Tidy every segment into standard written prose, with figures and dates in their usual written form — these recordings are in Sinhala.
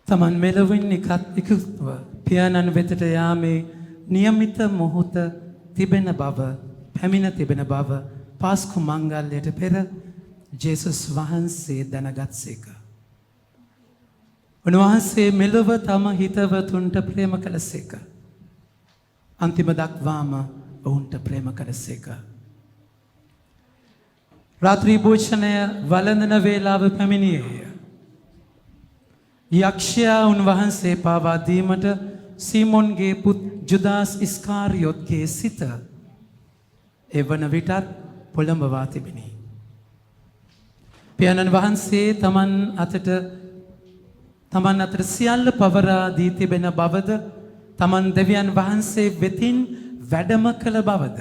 තමන් මෙලොවින් එකත්ව පියාණන් වෙතට යාමේ නියමිත මොහොත තිබෙන බව පැමිණ තිබෙන බව පාස්කු මංගල්‍යයට පෙර ජේසුස් වහන්සේ දැනගත්සේක. උන්වහන්සේ මෙලොව තම හිතවතුන්ට ප්‍රේම කළසේක. අන්තිම දක්වාම ඔවුන්ට ප්‍රේම කළසේක. රාත්‍රී භෝජනය වළඳන වේලාව පැමිණියේය. යක්ෂයා උන්වහන්සේ පාවා දීමට සීමොන්ගේ පුත් ජුදාස් ඉස්කාරියොත්ගේ සිත එවන විටත් පොළඹවා තිබිණි. පියාණන් වහන්සේ තමන් අතට සියල්ල පවරා දී තිබෙන බවද තමන් දෙවියන් වහන්සේ වෙතින් වැඩම කළ බවද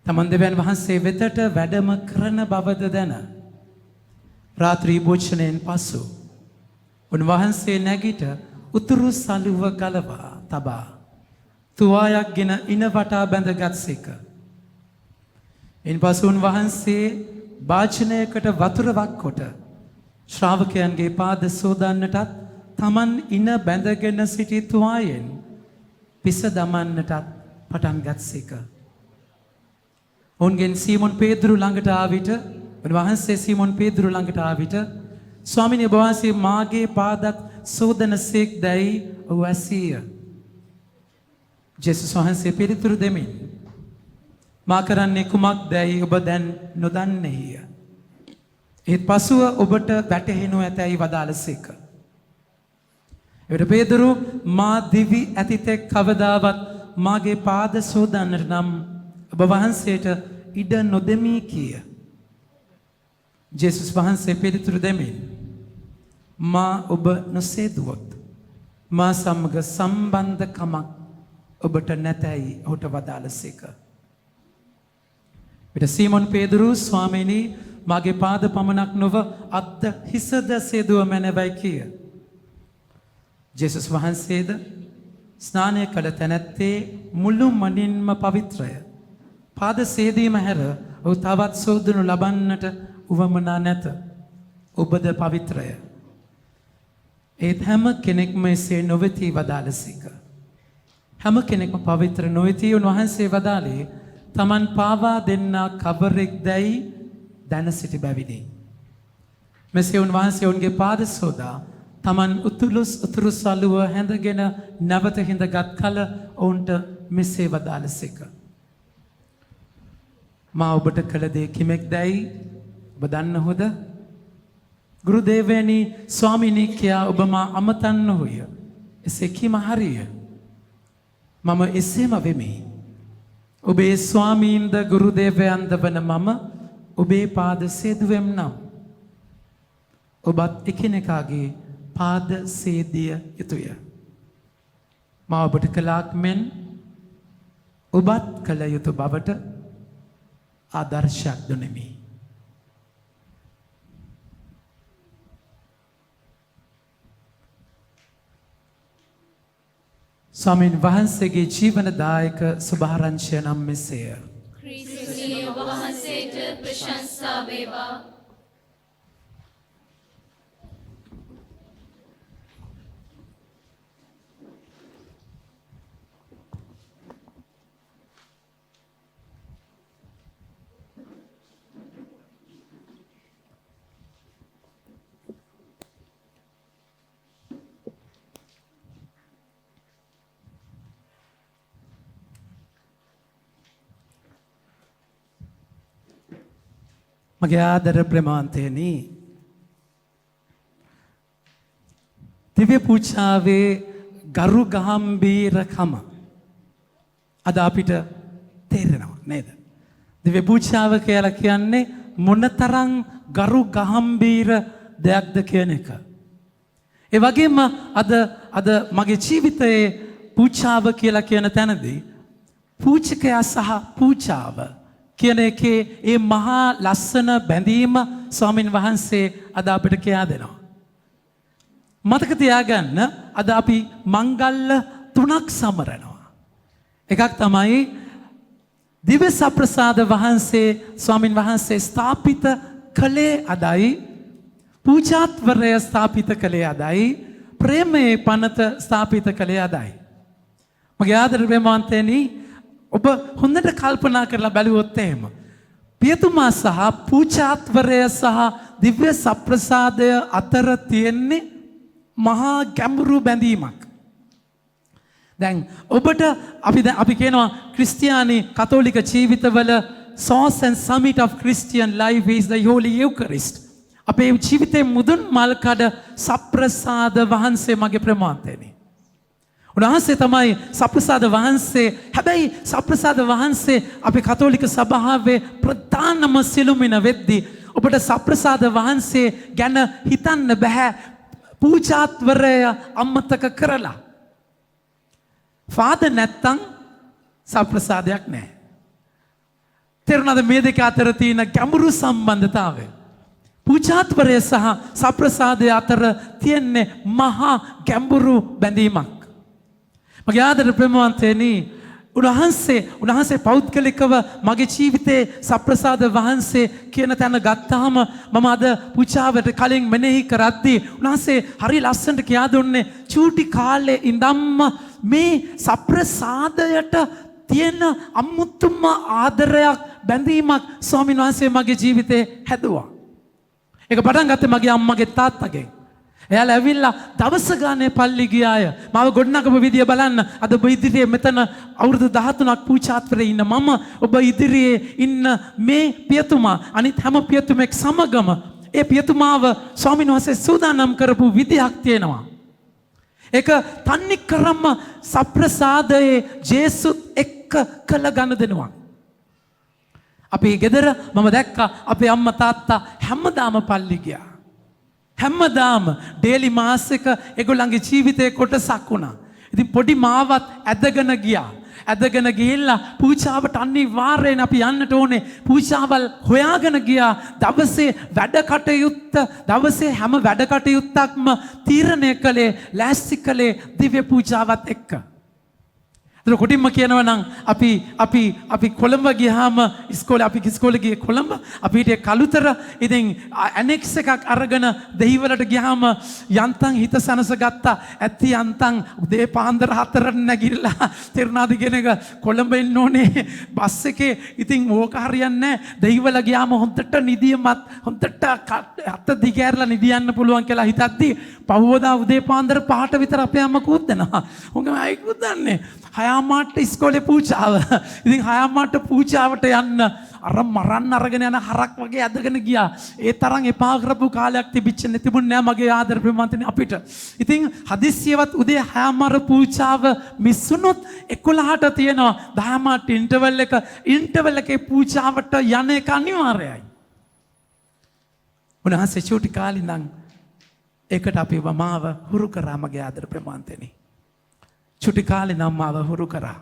තමන් දෙවියන් වහන්සේ වෙතට වැඩම කරන බවද දැන රාත්‍රී භෝජනයෙන් පසු උන්වහන්සේ නැගිට උතුරු සළුව ගලවා තබා තුවායක් ගෙන ඉන වටා බැඳගත්සේක. ඉන්පසු උන්වහන්සේ භාජනයකට වතුරවක් කොට ශ්‍රාවකයන්ගේ පාද සෝදන්නටත් තමන් ඉන බැඳගෙන සිටි තුවායෙන් පිස දමන්නටත් පටන් ගත්සේක. ඔවුන්ගෙන් සීමොන් පේදුරු ළඟට ආ විට උන්වහන්සේ සීමොන් පේදුරු ළඟට ආ විට ස්වාමීනි ඔබ වහන්සේ මාගේ පාදත් සෝදනසේක් දැයි ඔහු ඇසීය. ජේසුස් වහන්සේ පිළිතුරු දෙමින් මා කරන්නේ කුමක්දැයි ඔබ දැන් නොදන්නේය. ඒත් පසුව ඔබට වැටහෙනු ඇතැයි වදාළසේක. එවිට පේදුරු මා දිවි ඇතිතෙක් කවදාවත් මාගේ පාද සෝදන්නට නම් ඔබ වහන්සේට ඉඩ නොදෙමී කීය. ජේසුස් වහන්සේ පිළිතුරු දෙමින් මා ඔබ නොසේදුවොත් මා සමග සම්බන්ධකමක් ඔබට නැතැයි ඔහුට වදාළසේක. විට සීමොන් පේදුරු ස්වාමීනි මාගේ පාද පමණක් නොව අත් හිසද සේදුව මැනවයි කීය. ජේසුස් වහන්සේද ස්නානය කළ තැනැත්තේ මුළු මනින්ම පවිත්‍රය. පාද සේදීම හැර ඔහු තවත් සෝදනු ලබන්නට උවමනා නැත. ඔබද පවිත්‍රය. ඒත් හැම කෙනෙක්ම එසේ නොවෙති වදාළසේක. හැම කෙනෙක්ම පවිත්‍ර නොවෙති උන්වහන්සේ වදාළේ තමන් පාවා දෙන්නා කවරෙක් දැයි දැන සිටි බැවිනි. මෙසේ උන්වහන්සේ ඔවුන්ගේ පාද සෝදා තමන් උතුරු සළුව හැඳගෙන නැවත හිඳගත් කල ඔවුන්ට මෙසේ වදාළසේක. මා ඔබට කළ දේ කිමෙක් දැයි ඔබ දන්නහොද? ගුරුදේවයනි ස්වාමිනී කියා ඔබ මා අමතන්නහොය. එසේ කීම හරිය. මම එසේම වෙමි. ඔබේ ස්වාමීන්ද ගුරුදේවයන්ද වන මම ඔබේ පාද සේදුවෙම් නම් ඔබත් එකිනෙකාගේ පාද සේදිය යුතුය. මා ඔබට කළාක් මෙන් ඔබත් කළ යුතු බවට ආදර්ශයක් දුනෙමි. ස්වාමීන් වහන්සේගේ ජීවනදායක සුභාරංචිය නම් මෙසේය. ක්‍රිස්තුනි ඔබ වහන්සේට ප්‍රශංසා වේවා. මගේ ආදර ප්‍රමාන්තයනි දිව්‍ය පූජාවේ ගරු ගම්භීරකම අද අපිට තේරෙනවා නේද? දිව්‍ය පූජාව කියලා කියන්නේ මොනතරම් ගරු ගම්භීර දෙයක්ද කියන එක. ඒ වගේම අද මගේ ජීවිතයේ පූජාව කියලා කියන තැනදී පූජකයා සහ පූජාව කියන එකේ ඒ මහා ලස්සන බැඳීම ස්වාමින් වහන්සේ අද අපිට කියා දෙනවා. මතක තියාගන්න අද අපි මංගල්‍ය 3ක් සමරනවා. එකක් තමයි දිව්‍ය සප්‍රසාද වහන්සේ ස්වාමින් වහන්සේ ස්ථාපිත කළේ අදයි, පූජාත්වරය ස්ථාපිත කළේ අදයි, ප්‍රේමයේ පනත ස්ථාපිත කළේ අදයි. මගේ ආදර ප්‍රේමාන්තයනි ඔබ හොඳට කල්පනා කරලා බැලුවොත් එහෙම පියතුමා සහ පූජාත්වරය සහ දිව්‍ය සප්‍රසාදය අතර තියෙන්නේ මහා ගැඹුරු බැඳීමක්. දැන් ඔබට අපි කියනවා ක්‍රිස්තියානි කතෝලික ජීවිතවල source and summit of Christian life is the Holy Eucharist. අපේ ජීවිතේ මුදුන් මල්කඩ සප්‍රසාද වහන්සේ මගේ ප්‍රමාන්තයනේ. උන්වහන්සේ තමයි සප්‍රසාද වහන්සේ. හැබැයි සප්‍රසාද වහන්සේ අපේ කතෝලික සභාවේ ප්‍රධානම සිළුමිණ වෙද්දී ඔබට සප්‍රසාද වහන්සේ ගැන හිතන්න බෑ පූජාත්වරය අමතක කරලා. ෆාදර් නැත්තම් සප්‍රසාදයක් නැහැ. තේරුණාද මේ දෙක අතර තියෙන ගැඹුරු සම්බන්ධතාවය? පූජාත්වරය සහ සප්‍රසාදය අතර තියෙන්නේ මහා ගැඹුරු බැඳීමක්. මගේ ආදර ප්‍රේමවන්තයනි උන්වහන්සේ පෞද්ගලිකව මගේ ජීවිතේ සප්‍රසාද වහන්සේ කියන තැන ගත්තාම මම අද පූජාවට කලින් මෙනෙහි කරද්දී උන්වහන්සේ හරි ලස්සනට කියා දුන්නේ චූටි කාලේ ඉඳන්ම මේ සප්‍රසාදයට තියෙන අමුතුම ආදරයක් බැඳීමක් ස්වාමීන් වහන්සේ මගේ ජීවිතේ හැදුවා. ඒක පටන් ගත්තේ මගේ අම්මගේ තාත්තගෙන්. එයාලා ඇවිල්ලා දවස ගානේ පල්ලි ගියාය. මාව ගොඩනගපු විදිය බලන්න. අද ඔබ ඉදිරියේ මෙතන අවුරුදු 13ක් පූජාත්වරේ ඉන්න මම ඔබ ඉදිරියේ ඉන්න මේ පියතුමා අනිත් හැම පියතුමෙක් සමගම ඒ පියතුමාව ස්වාමීන් වහන්සේ සූදානම් කරපු විදියක් තියෙනවා. ඒක තන්නේ කරම සප්‍රසාදයේ ජේසුත් එක්ක කළ ගනුදෙනුවක්. අපේ ගෙදර මම දැක්කා අපේ අම්මා තාත්තා හැමදාම පල්ලි ගියා. හැමදාම ඩේලි මාස් එක ඒගොල්ලන්ගේ ජීවිතේ කොටසක් වුණා. ඉතින් පොඩි මාවත් ඇදගෙන ගියා. ඇදගෙන ගිහිල්ලා පූජාවට අනිවාර්යෙන් අපි යන්නට ඕනේ. පූජාවල් හොයාගෙන ගියා. දවසේ වැඩ කටයුත්ත දවසේ හැම වැඩ කටයුත්තක්ම තීරණය කළේ ලෑස්ති කළේ දිව්‍ය පූජාවත් එක්ක. ඒක කොටින්ම කියනවා නම් අපි කොළඹ ගියාම ඉස්කෝලේ ගියේ කොළඹ අපි හිටියේ කලුතර. ඉතින් ඇනෙක්ස් එකක් අරගෙන දෙහිවලට ගියාම යන්තම් හිත සනස ගත්තා. ඇත්ති යන්තම් උදේ පාන්දර 4ට නැගිටලා තිරුණාද කියන එක කොළඹ එන්න ඕනේ බස් එකේ. ඉතින් ඕක හරියන්නේ නැහැ. දෙහිවල ගියාම හොඳට නිදියමත් හොඳට අත දිගෑරලා නිදියන්න පුළුවන් කියලා හිතද්දි පහවදා උදේ පාන්දර 5ට විතර අපේ අම්මා කූද්දනවා. උන්ගේ අය කූද්දන්නේ 6:00ට ඉස්කෝලේ පූජාව. ඉතින් 6:00ට පූජාවට යන්න අර මරන්න අරගෙන යන හරක් වගේ ඇදගෙන ගියා. ඒ තරම් එපා කරපු කාලයක් තිබුණේ නෑ මගේ ආදර ප්‍රේමවන්තනි අපිට. ඉතින් හදිස්සියවත් උදේ 6:00 පූජාව මිස් වුණොත් 11ට තියෙනවා 10:00ට ඉන්ටර්වල් එකේ පූජාවට යන එක අනිවාර්යයි. උන්වහන්සේ චූටි කාලේ ඉඳන් ඒකට අපි මාව හුරු කරා මගේ ආදර ප්‍රේමවන්තනි. චුටි කාලේ නම් මාව හුරු කරා.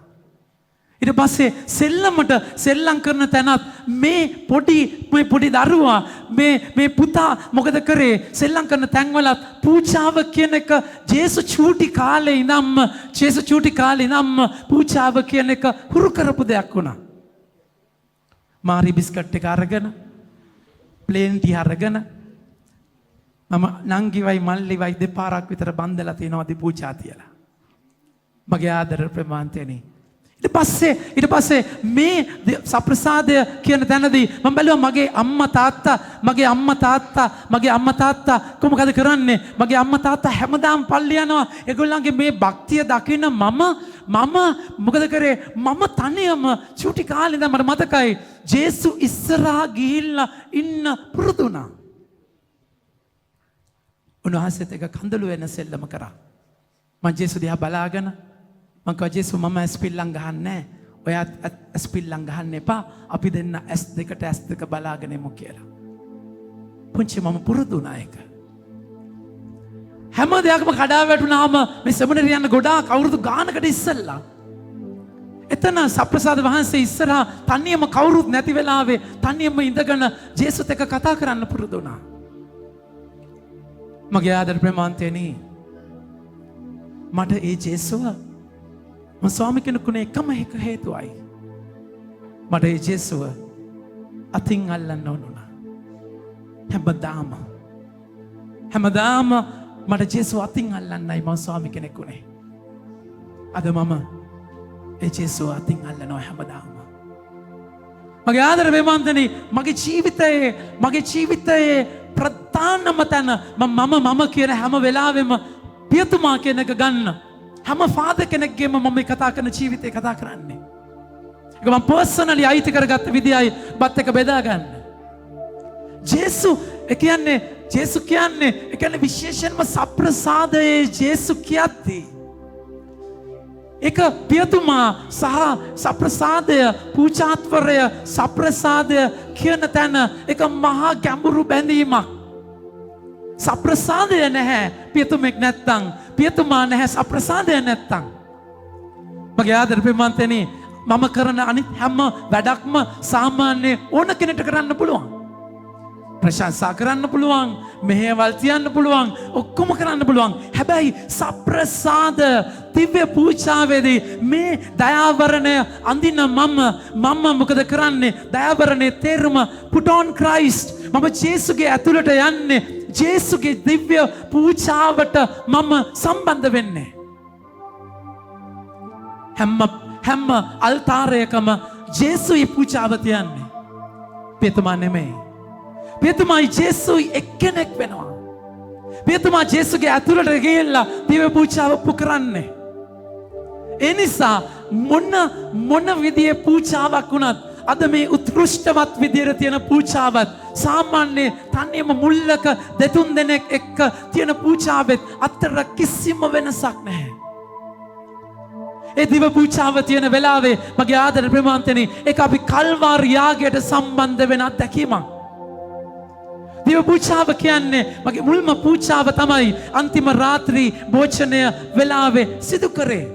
ඊට පස්සේ සෙල්ලම් කරන තැනත් මේ පොඩි දරුවා මේ පුතා මොකද කරේ? සෙල්ලම් කරන තැන්වලත් පූජාව කියන එක ජේසු චූටි කාලේ ඉඳන්ම පූජාව කියන එක හුරු කරපු දෙයක් වුණා. මාරි බිස්කට් එක අරගෙන ප්ලේන් ටී අරගෙන මම නංගිවයි මල්ලිවයි දෙපාරක් විතර බන්දලා තියෙනවා දී පූජා තියලා. මගේ ආදර ප්‍රේමාන්තයනි ඊට පස්සේ මේ සප්‍රසාදය කියන තැනදී මම බැලුවා මගේ අම්මා තාත්තා කොහොමද කරන්නේ? මගේ අම්මා තාත්තා හැමදාම පල්ලි යනවා. ඒගොල්ලන්ගේ මේ භක්තිය දකින මම මොකද කරේ? මම තනියම චූටි කාලේ ඉඳන් මට මතකයි ජේසු ඉස්සරහා ගිහිල්ලා ඉන්න පුරුදු වුණා. උන්වහන්සේත් එක කඳුළු වෙන සෙල්ලම කරා. මම ජේසු දිහා බලාගෙන මම කිව්වා ජේසු මම ඇස්පිල්ලම් ගහන්නේ නැහැ. ඔයාත් ඇස්පිල්ලම් ගහන්න එපා. අපි දෙන්න ඇස් දෙක බලාගෙන ඉමු කියලා. පුංචි මම පුරුදු වුණා ඒක. හැම දෙයක්ම කඩා වැටුණාම මේ සෙමිනරි යන ගොඩාක් අවුරුදු ගානකට ඉස්සෙල්ලා එතන සප්‍රසාද වහන්සේ ඉස්සරහා තනියම කවුරුත් නැති වෙලාවේ තනියම ඉඳගෙන ජේසුත් එක්ක කතා කරන්න පුරුදු වුණා. මගේ ආදර ප්‍රේමාන්තයනි මට ඒ ජේසුව මම ස්වාමි කෙනෙකුනේ එකම එක හේතුවයි. මට ඒ ජේසුව අතින් අල්ලන්න ඕන වුණා. හැමදාම මට ජේසු අතින් අල්ලන්නයි මම ස්වාමි කෙනෙක් උනේ. අද මම ඒ ජේසු අතින් අල්ලනවා හැමදාම. මගේ ආදර වේමන්තනි මගේ ජීවිතයේ ප්‍රධානම තැන මම කියන හැම වෙලාවෙම පියතුමා කෙනෙක් ගන්න. හැම ෆාදර් කෙනෙක්ගේම මම කතා කරන ජීවිතේ කතා කරන්නේ. ඒක මම පර්සනලි අයිති කරගත්ත විදියයි බත් එක බෙදා ගන්න. ජේසු කියන්නේ විශේෂයෙන්ම සප්‍රසාදයේ ජේසු කියද්දී එක පියතුමා සහ සප්‍රසාදය පූජාත්වරය සප්‍රසාදය කියන තැන එක මහා ගැඹුරු බැඳීමක්. සප්‍රසාදය නැහැ පියතුමෙක් නැත්තම්, පියතුමා නැහැ සප්‍රසාදය නැත්තම්. මගේ ආදර පින්වත්නි, මම කරන අනිත් හැම වැඩක්ම සාමාන්‍ය ඕන කෙනෙක්ට කරන්න පුළුවන්. ප්‍රශංසා කරන්න පුළුවන්, මෙහෙවල් තියන්න පුළුවන්, ඔක්කොම කරන්න පුළුවන්. හැබැයි සප්‍රසාද දිව්‍ය පූජාවේදී මේ දයාවරණය අඳින මම මොකද කරන්නේ? දයාවරණයේ තේරුම put on Christ. මම ජේසුගේ ඇතුළට යන්නේ. ජේසුගේ දිව්‍ය පූජාවට මම සම්බන්ධ වෙන්නේ. හැම අල්තාරයකම ජේසුයි පූජාව තියන්නේ. පියතුමා නෙමෙයි. පියතුමායි ජේසුයි එක්කෙනෙක් වෙනවා. පියතුමා ජේසුගේ ඇතුළට ගිහිල්ලා දිව්‍ය පූජාව පුකරන්නේ. ඒ නිසා මොන විදියේ පූජාවක් වුණත් අද මේ උත්කෘෂ්ඨවත් විදියට තියෙන පූජාවත් සාමාන්‍ය තනියම මුල්ලක දෙතුන් දෙනෙක් එක්ක තියෙන පූජාවෙත් අතර කිසිම වෙනසක් නැහැ. ඒ දිව පූජාව තියෙන වෙලාවේ මගේ ආදර ප්‍රේමාන්තනි, ඒක අපි කල්වාරි යාගයට සම්බන්ධ වෙන අත්දැකීමක්. දිව පූජාව කියන්නේ මගේ මුල්ම පූජාව තමයි අන්තිම රාත්‍රී භෝජනය වෙලාවේ සිදු කරේ.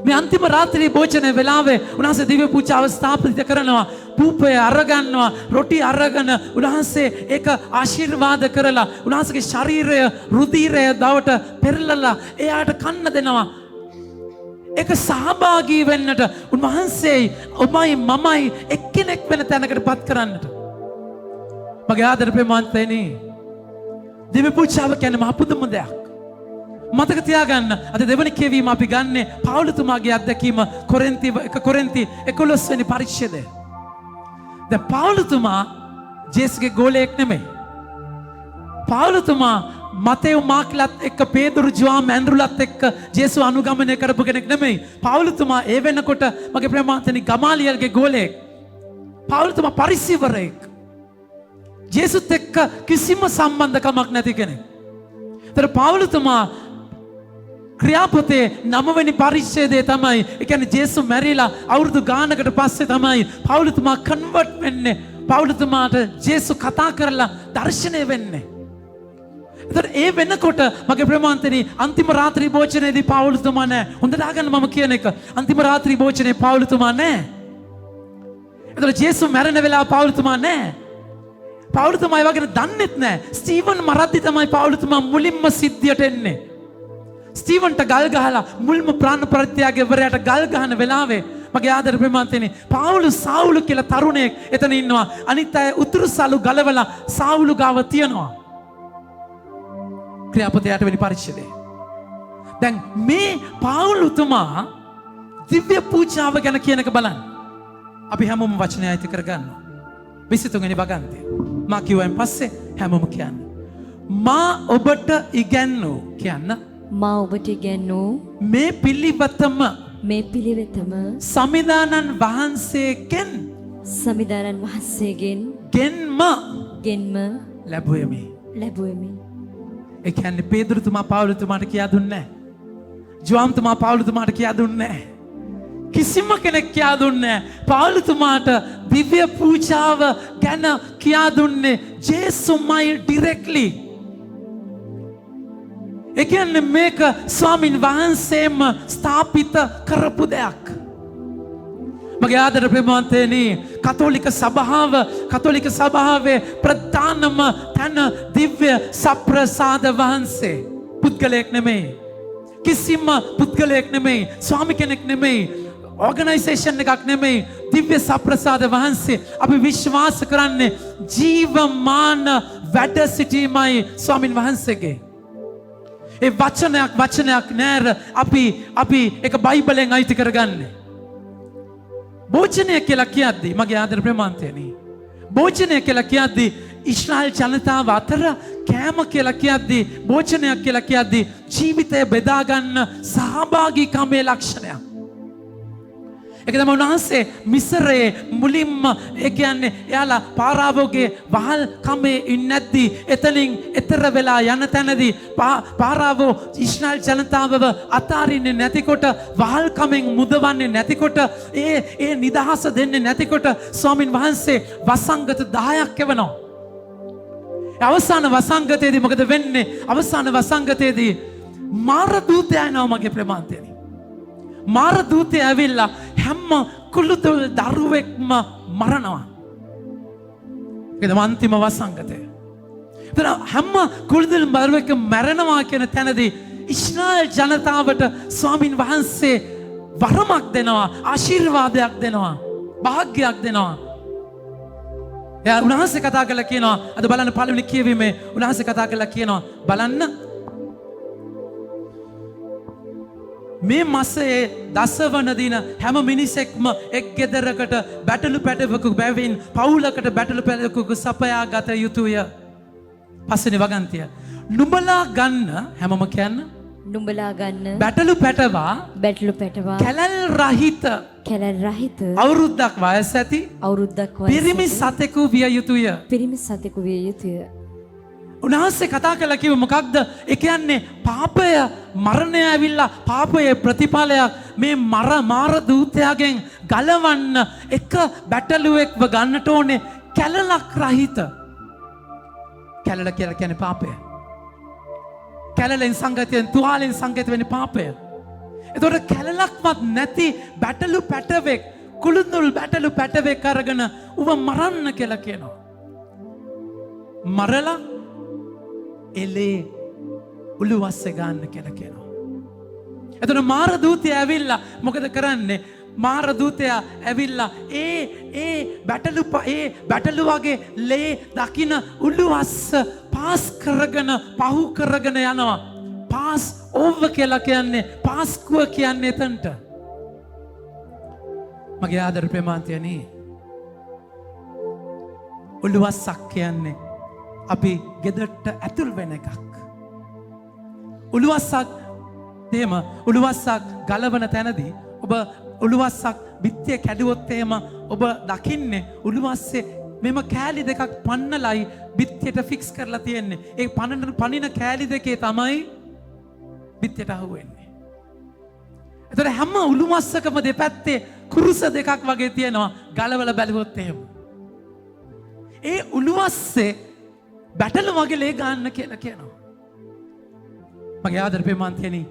මේ අන්තිම රාත්‍රී භෝජනය වෙලාවේ උන්වහන්සේ දිව පූජාව ස්ථාපිත කරනවා. ධූපය අරගන්නවා, රොටි අරගෙන උන්වහන්සේ ඒක ආශිර්වාද කරලා උන්වහන්සේගේ ශරීරය රුධිරය දවට පෙරලලා එයාට කන්න දෙනවා. ඒක සහභාගී වෙන්නට උන්වහන්සේයි ඔබයි මමයි එක්කෙනෙක් වෙන තැනකට පත් කරන්නට. මගේ ආදර ප්‍රේමවන්තයනි, දිව්‍ය පූජාව කියන්නේ මහ පුදුම දෙයක්. මතක තියාගන්න, අද දෙවනි කියවීම අපි ගන්නේ පවුලතුමාගේ අත්දැකීම කොරින්ති 11 වෙනි පරිච්ඡේදය. දැන් පවුලතුමා ජේසුගේ ගෝලයෙක් නෙමෙයි. පවුලතුමා මතෙව් මාර්ක්ලත් එක්ක පේදුරු ජෝහන් ඇන්ඩ්‍රුලත් එක්ක ජේසු අනුගමනය කරපු කෙනෙක් නෙමෙයි. පවුලතුමා ඒ වෙනකොට මගේ ප්‍රේමවන්තනි ගමාලියල්ගේ ගෝලයෙක්. පවුලතුමා පරිසීවරයෙක්. ජේසුත් එක්ක කිසිම සම්බන්ධකමක් නැති කෙනෙක්. ඒතර පවුලතුමා ක්‍රියාපොතේ 9 වෙනි පරිච්ඡේදයේ තමයි, ඒ කියන්නේ ජේසු මැරිලා අවුරුදු ගානකට පස්සේ තමයි පවුලතුමා කන්වර්ට් වෙන්නේ. පවුලතුමාට ජේසු කතා කරලා දර්ශනය වෙන්නේ. ඒතර ඒ වෙනකොට මගේ ප්‍රේමවන්තනි, අන්තිම රාත්‍රී භෝජනයේදී පවුලතුමා නැහැ. හොඳට අහගන්න මම කියන එක. අන්තිම රාත්‍රී භෝජනයේ පවුලතුමා නැහැ. ඒතර ජේසු මැරෙන වෙලාව පවුලතුමා නැහැ. පවුලතුමා ඒ වගේ දන්නෙත් නැහැ. ස්ටීවන් මරද්දි තමයි පවුලතුමා මුලින්ම සිද්ධියට එන්නේ. ස්ටීවන්ට ගල් ගහලා මුල්ම ප්‍රාණ පරිත්‍යාගය වරයට ගල් ගහන වෙලාවේ මගේ ආදර ප්‍රේමවන්තනි, පාවුලු සාවුලු කියලා තරුණයෙක් එතන ඉන්නවා. අනිත් අය උතුරු සලු ගලවලා සාවුලු ගාව තියනවා. ක්‍රියාපොතේ 8 වෙනි පරිච්ඡේදයේ. දැන් මේ පාවුලුතුමා දිව්‍ය පූජාව ගැන කියන එක බලන්න. අපි හැමෝම වචනය අයිති කරගන්නවා. 23 වෙනි වගන්තිය. මා කිව්වෙන් පස්සේ හැමෝම කියන්න. මා ඔබට ඉගැන්වූ කියන්න. මා ඔබට ඉගැන්වූ මේ පිළිවෙතම සමිදානන් වහන්සේගෙන් ගෙන්ම ලැබුවෙමි. ඒ කියන්නේ පේදුරුතුමා පවුලතුමාට කියා දුන්නේ නැහැ. ජෝහන්තුමා පවුලතුමාට කියා දුන්නේ නැහැ. කිසිම කෙනෙක් කියා දුන්නේ නැහැ. පවුලතුමාට දිව්‍ය පූජාව ගැන කියා දුන්නේ ජේසුමයි ඩිරෙක්ට්ලි. ඒ කියන්නේ මේක ස්වාමින් වහන්සේම ස්ථාපිත කරපු දෙයක්. මගේ ආදර ප්‍රේමවන්තයනි, කතෝලික සභාවේ ප්‍රධානම තැන දිව්‍ය සප්‍රසාද වහන්සේ. පුද්ගලයෙක් නෙමෙයි. කිසිම පුද්ගලයෙක් නෙමෙයි. ස්වාමි කෙනෙක් නෙමෙයි. ඕගනයිසේෂන් එකක් නෙමෙයි. දිව්‍ය සප්‍රසාද වහන්සේ. අපි විශ්වාස කරන්නේ ජීවමාන වැඩ සිටීමයි ස්වාමින් වහන්සේගේ. ඒ වචනයක් නෑර අපි එක බයිබලෙන් අයිති කරගන්නේ. භෝජනය කියලා කියද්දී මගේ ආදර ප්‍රමාන්තයනි. භෝජනය කියලා කියද්දී ඉස්රායල් ජනතාව අතර කෑම කියලා කියද්දී භෝජනයක් කියලා කියද්දී ජීවිතය බෙදාගන්න සහභාගීකමේ ලක්ෂණයක්. ඒක තමයි උන්වහන්සේ මිස්රයේ මුලින්ම ඒ කියන්නේ එයාලා පාරාවෝගේ වහල් කමේ ඉන්නේ නැද්දී එතනින් එතර වෙලා යන තැනදී පාරාවෝ ඉස්රායල් ජනතාවව අතාරින්නේ නැතිකොට වහල් කමෙන් මුදවන්නේ නැතිකොට ඒ නිදහස දෙන්නේ නැතිකොට ස්වාමින් වහන්සේ වසංගත 10ක් එවනවා. අවසාන වසංගතයේදී මොකද වෙන්නේ? අවසාන වසංගතයේදී මාර දූතයා එනවා මගේ ප්‍රමාන්තයනි. මාර දූතය ඇවිල්ලා හැම කුළුතුල් දරුවෙක්ම මරනවා. ඒකද අන්තිම වසංගතය. ඒතර හැම කුළුතුල් දරුවෙක්ම මරනවා කියන තැනදී ඉස්රායල් ජනතාවට ස්වාමින් වහන්සේ වරමක් දෙනවා, ආශිර්වාදයක් දෙනවා, භාග්‍යයක් දෙනවා. එයා උන්වහන්සේ කතා කරලා කියනවා අද බලන්න පළවෙනි කියවීමේ උන්වහන්සේ කතා කරලා කියනවා බලන්න මේ මාසයේ දසවන දින හැම මිනිසෙක්ම එක් ගෙදරකට බැටළු පැටවකු බැවින් පවුලකට බැටළු පැටවකු සපයා ගත යුතුය. පස්වෙනි වගන්තිය. නුඹලා ගන්න හැමම කියන්න. නුඹලා ගන්න බැටළු පැටවා කැලල් රහිත අවුරුද්දක් වයස ඇති පිරිමි සතෙකු විය යුතුය. උන්වහන්සේ කතා කළා කිව්ව මොකක්ද? ඒ කියන්නේ පාපය මරණය ඇවිල්ලා පාපයේ ප්‍රතිඵලයක් මේ මාර දූතයාගෙන් ගලවන්න එක බැටළුවෙක්ව ගන්නට ඕනේ කැලලක් රහිත. කැලල කියලා කියන්නේ පාපය. කැලලෙන් සංගතයෙන් තුවාලෙන් සංගත වෙන පාපය. එතකොට කැලලක්වත් නැති බැටළු පැටවෙක් කුළුඳුල් බැටළු පැටවෙක් අරගෙන උව මරන්න කියලා කියනවා. මරලා එලේ උළුවස්සේ ගන්න කියලා කියනවා. එතකොට මාර දූතයා ඇවිල්ලා මොකද කරන්නේ? මාර දූතයා ඇවිල්ලා ඒ බැටළු වගේ ලේ දකින්න උළුවස්ස පාස් කරගෙන පහු කරගෙන යනවා. පාස් ඕවර් කියලා කියන්නේ පාස්කුව කියන්නේ එතනට. මගේ ආදර ප්‍රේමාන්තයනි උළුවස්සක් කියන්නේ අපි ගෙදරට ඇතුල් වෙන එකක්. උළුවස්සක් තේම උළුවස්සක් ගලවන තැනදී ඔබ උළුවස්සක් බිත්තිය කැඩුවොත් එහෙම ඔබ දකින්නේ උළුවස්සේ මෙම කෑලි දෙකක් පන්නලයි බිත්තියට ෆික්ස් කරලා තියෙන්නේ. ඒ පනින කෑලි දෙකේ තමයි බිත්තියට අහුවෙන්නේ. එතකොට හැම උළුවස්සකම දෙපැත්තේ කුරුස දෙකක් වගේ තියෙනවා ගලවලා බැලුවොත් එහෙම. ඒ උළුවස්සේ බැටළු වගේ ලේ ගන්න කියලා කියනවා. මගේ ආදර ප්‍රේමාන්තයනි